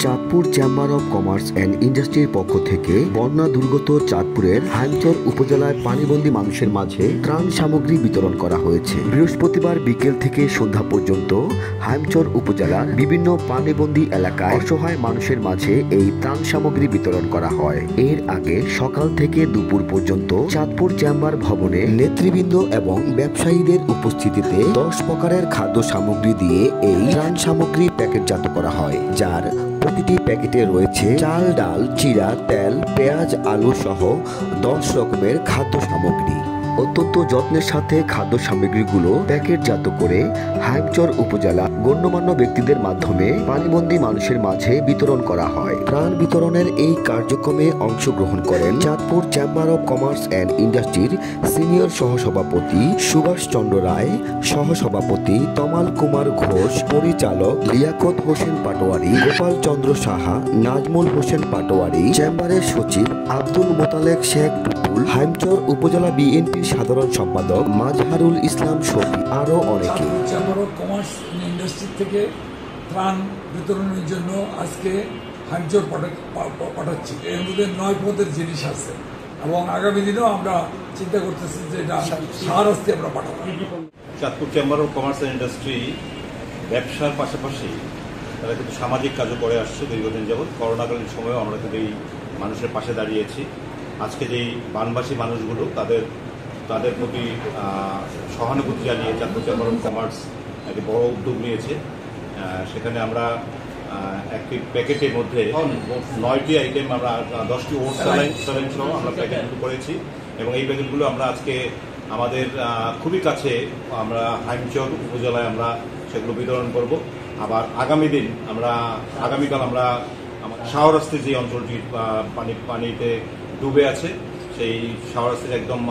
Chandpur chamber of commerce and ইন্ডাস্ট্রির পক্ষ থেকে বন্যা দুর্গত চাঁদপুরের হাইমচর উপজেলায় পানিবন্দী মানুষের মাঝে ত্রাণ সামগ্রী বিতরণ করা হয়েছে। বৃহস্পতিবার বিকেল থেকে সন্ধ্যা পর্যন্ত হাইমচর উপজেলার বিভিন্ন পানিবন্দী এলাকায় অসহায় মানুষের মাঝে এই ত্রাণ সামগ্রী বিতরণ করা হয়। এর আগে সকাল থেকে দুপুর পর্যন্ত চাঁদপুর চেম্বার ভবনে নেতৃবৃন্দ এবং ব্যবসায়ীদের উপস্থিতিতে 10 প্রকারের খাদ্য সামগ্রী দিয়ে এই ত্রাণ সামগ্রী প্যাকেটজাত করা হয়, যার প্রতিটি প্যাকেটে রয়েছে চাল, ডাল, চিড়া, তেল, পেঁয়াজ, আলু সহ 10 রকমের খাদ্য সামগ্রী। অত্যন্ত যত্নের সাথে খাদ্য সামগ্রীগুলো প্যাকেটজাত করে হাইমচর উপজেলা গণ্যমান্য ব্যক্তিদের মাধ্যমে পানিবন্দী মানুষের মাঝে বিতরণ করা হয়। ত্রাণ বিতরণের এই কার্যক্রমে অংশগ্রহণ করেন Chandpur chamber of commerce and ইন্ডাস্ট্রির সিনিয়র সহসভাপতি সুভাষ চন্দ্র রায়, সহসভাপতি তমাল কুমার ঘোষ, পরিচালক লিয়াকত হোসেন পাটোয়ারি, গোপাল চন্দ্র সাহা, নাজমুল হোসেন পাটোয়ারি, চেম্বারের সচিব আব্দুল মোতালেক শেখ টুটুল, হাইমচর উপজেলা বিএনপির সাধারণ সম্পাদক মাজহারুল ইসলাম শফি, আরো অনেকে। চেম্বার অব কমার্স ইন্ডাস্ট্রি থেকে ত্রাণ বিতরণের জন্য আজকে হাইমচর পাঠাচ্ছি। এর মধ্যে 9 পদের জিনিস আছে এবং আগামী দিনেও আমরা চিন্তা করতেছি যে এটা সাহারাস্তি আমরা পাঠাবো। Chandpur chamber of commerce and industry ব্যবসার পাশাপাশি তারা কিন্তু সামাজিক কাজও করে আসছে দীর্ঘদিন যাবৎ। করোনাকালীন সময়েও আমরা কিন্তু এই মানুষের পাশে দাঁড়িয়েছি। আজকে যেই বানবাসী মানুষগুলো তাদের প্রতি সহানুভূতি জানিয়ে চাঁদপুর চেম্বার অব কমার্স একটি বড় উদ্যোগ নিয়েছে। সেখানে আমরা একটি প্যাকেটের মধ্যে 9টি আইটেম, আমরা 10টি ওট স্যালাইন সহ আমরা প্যাকেট করেছি এবং এই প্যাকেটগুলো আমরা আজকে আমাদের খুবই কাছে আমরা হাইমচর উপজেলায় আমরা সেগুলো বিতরণ করব। আবার আগামীকাল আমরা শাহরাস্তির যে অঞ্চলটি পানিতে ডুবে আছে সেই শাহরাস্তির একদম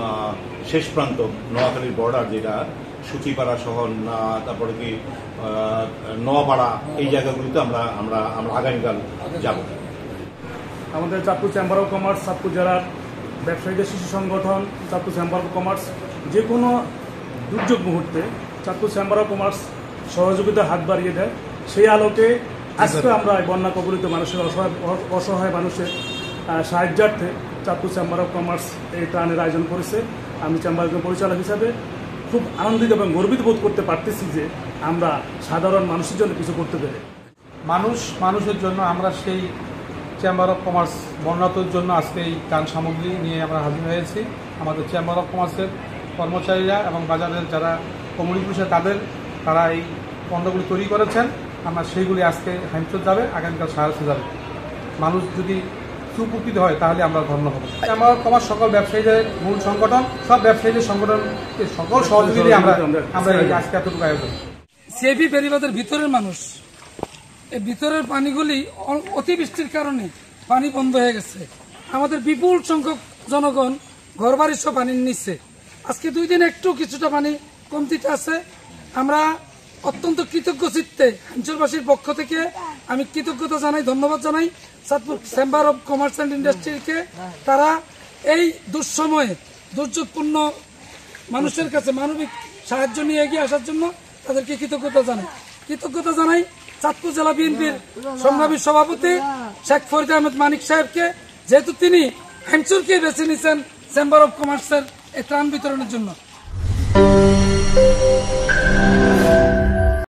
শেষ প্রান্ত নোয়াখালীর বর্ডার, যেটা সুচিপাড়া সহ তারপরে কি নোয়াপাড়া, এই জায়গাগুলিতে আমরা আগামীকাল যাব। আমাদের Chandpur chamber of commerce, Chandpur জেলার ব্যবসায়ীদের শিশু সংগঠন, চাঁদপুর চেম্বার অব কমার্স যে কোনো দুর্যোগ মুহূর্তে চাঁদপুর চেম্বার অব কমার্স সহযোগিতার হাত বাড়িয়ে দেয়। সেই আলোকে আজকে আমরা বন্যা কবলিত মানুষের অসহায় মানুষের সাহায্যার্থে চাঁদপুর চেম্বার অব কমার্স এই ত্রাণের আয়োজন করেছে। আমি চেম্বারের পরিচালক হিসাবে খুব আনন্দিত এবং গর্বিত বোধ করতে পারতেছি যে আমরা সাধারণ মানুষের জন্য কিছু করতে পেরে। মানুষের জন্য আমরা সেই চেম্বার অব কমার্স বন্যাতুর জন্য আজকে এই ত্রাণ সামগ্রী নিয়ে আমরা হাজির হয়েছি। আমাদের চেম্বার অব কমার্সের কর্মচারীরা এবং বাজারের যারা কমিউনিটি পুলিশ তারা এই পণ্যগুলি তৈরি করেছেন। আমরা সেইগুলি আজকে হাইমচর যাবে, আগামীকাল সাহারাস্তি যাবে। মানুষ যদি উপকৃত হয় তাহলে আমরা ধন্য হব। চেম্বার অব কমার্স সকল ব্যবসায়ীদের মূল সংগঠন, সব ব্যবসায়ীদের সংগঠন সকল সহযোগিতা আমরা আজকে এতটুকু আয়োজন। সিআইপি বেড়িবাঁধের ভিতরের মানুষ, এই ভিতরের পানিগুলি অতিবৃষ্টির কারণে পানি বন্ধ হয়ে গেছে। আমাদের বিপুল সংখ্যক জনগণ ঘরবাড়ির সব পানির নিচ্ছে। আজকে 2 দিন একটু কিছুটা পানি কমতিতে আছে। আমরা অত্যন্ত কৃতজ্ঞ চিত্তে হাইমচরবাসীর পক্ষ থেকে আমি কৃতজ্ঞতা জানাই, ধন্যবাদ জানাই Chandpur chamber of commerce and ইন্ডাস্ট্রিকে। তারা এই দুঃসময়ে দুর্যোগপূর্ণ মানুষের কাছে মানবিক সাহায্য নিয়ে এগিয়ে আসার জন্য তাদেরকে কৃতজ্ঞতা জানাই। চাঁদপুর জেলা বিএনপির সংগ্রামী সভাপতি শেখ ফরিদ আহমেদ মানিক সাহেবকে, যেহেতু তিনি হাইমচরকে বেছে নিয়েছেন চেম্বার অব কমার্সের এই ত্রাণ বিতরণের জন্য।